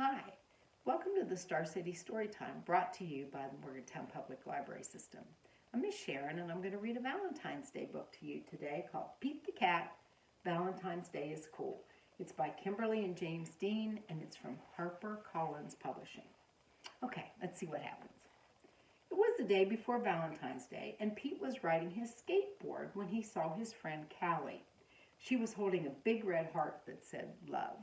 Hi, welcome to the Star City Storytime brought to you by the Morgantown Public Library System. I'm Miss Sharon and I'm going to read a Valentine's Day book to you today called Pete the Cat, Valentine's Day is Cool. It's by Kimberly and James Dean and it's from HarperCollins Publishing. Okay, let's see what happens. It was the day before Valentine's Day and Pete was riding his skateboard when he saw his friend Callie. She was holding a big red heart that said love.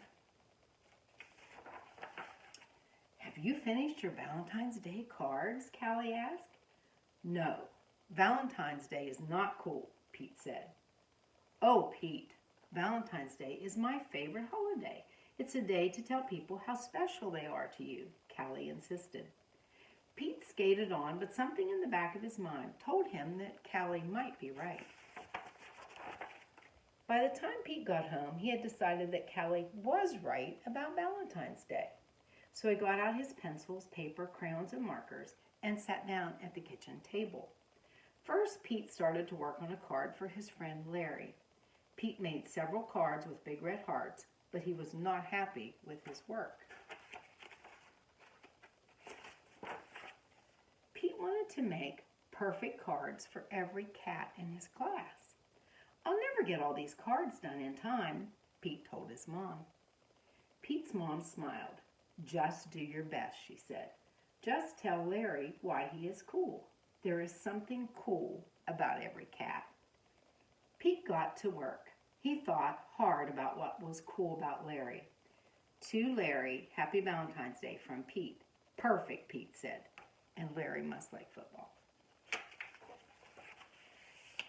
Have you finished your Valentine's Day cards? Callie asked. No, Valentine's Day is not cool, Pete said. Oh, Pete, Valentine's Day is my favorite holiday. It's a day to tell people how special they are to you, Callie insisted. Pete skated on, but something in the back of his mind told him that Callie might be right. By the time Pete got home, he had decided that Callie was right about Valentine's Day. So he got out his pencils, paper, crayons, and markers and sat down at the kitchen table. First, Pete started to work on a card for his friend Larry. Pete made several cards with big red hearts, but he was not happy with his work. Pete wanted to make perfect cards for every cat in his class. I'll never get all these cards done in time, Pete told his mom. Pete's mom smiled. Just do your best, she said. Just tell Larry why he is cool. There is something cool about every cat. Pete got to work. He thought hard about what was cool about Larry. To Larry, happy Valentine's Day from Pete. Perfect, Pete said. And Larry must like football.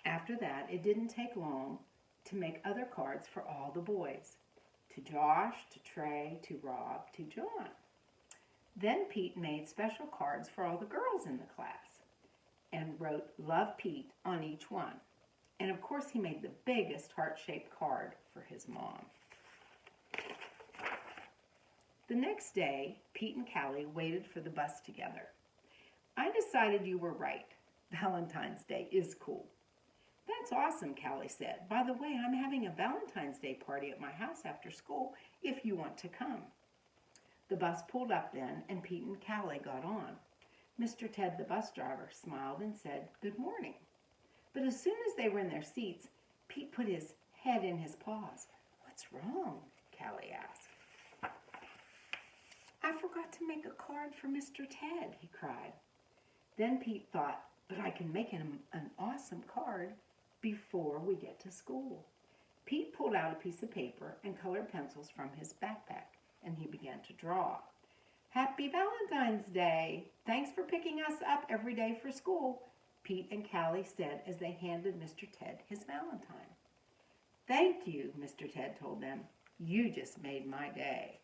After that, it didn't take long to make other cards for all the boys. To Josh, to Trey, to Rob, to John. Then Pete made special cards for all the girls in the class and wrote Love Pete on each one. And of course he made the biggest heart-shaped card for his mom. The next day, Pete and Callie waited for the bus together. I decided you were right. Valentine's Day is cool. That's awesome, Callie said. By the way, I'm having a Valentine's Day party at my house after school if you want to come. The bus pulled up then, and Pete and Callie got on. Mr. Ted, the bus driver, smiled and said, "Good morning." But as soon as they were in their seats, Pete put his head in his paws. "What's wrong?" Callie asked. "I forgot to make a card for Mr. Ted," he cried. Then Pete thought, but I can make him an awesome card before we get to school. Pete pulled out a piece of paper and colored pencils from his backpack, and he began to draw. Happy Valentine's Day! Thanks for picking us up every day for school, Pete and Callie said as they handed Mr. Ted his Valentine. Thank you, Mr. Ted told them. You just made my day.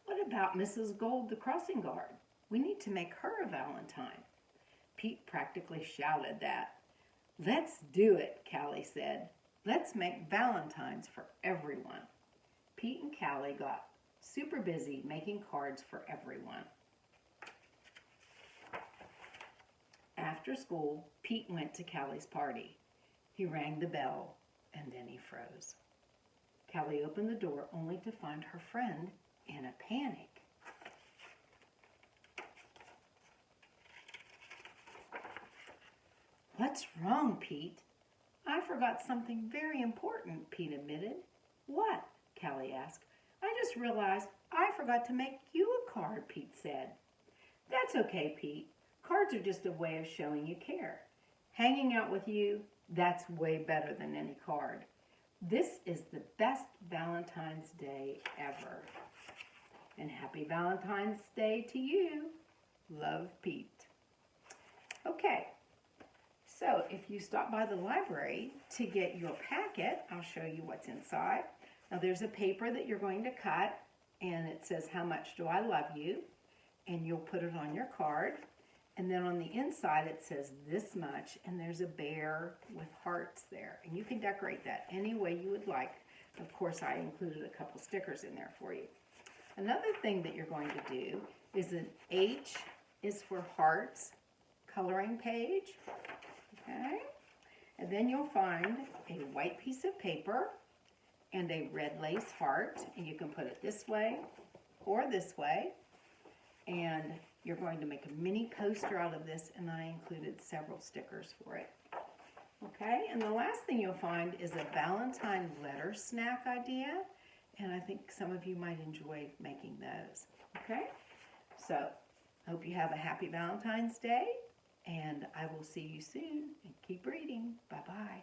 What about Mrs. Gold, the crossing guard? We need to make her a Valentine. Pete practically shouted that. Let's do it, Callie said. Let's make Valentines for everyone. Pete and Callie got super busy making cards for everyone. After school, Pete went to Callie's party. He rang the bell and then he froze. Callie opened the door only to find her friend in a panic. What's wrong, Pete? I forgot something very important, Pete admitted. What? Callie asked. I just realized I forgot to make you a card, Pete said. That's okay, Pete. Cards are just a way of showing you care. Hanging out with you, that's way better than any card. This is the best Valentine's Day ever. And happy Valentine's Day to you. Love, Pete. Okay. So if you stop by the library to get your packet, I'll show you what's inside. Now there's a paper that you're going to cut and it says, how much do I love you? And you'll put it on your card. And then on the inside it says this much and there's a bear with hearts there. And you can decorate that any way you would like. Of course, I included a couple stickers in there for you. Another thing that you're going to do is an H is for hearts coloring page. Okay, and then you'll find a white piece of paper and a red lace heart. And you can put it this way or this way. And you're going to make a mini poster out of this, and I included several stickers for it. Okay, and the last thing you'll find is a Valentine letter snack idea, and I think some of you might enjoy making those. Okay, so I hope you have a happy Valentine's Day, and I will see you soon, and keep reading. Bye-bye.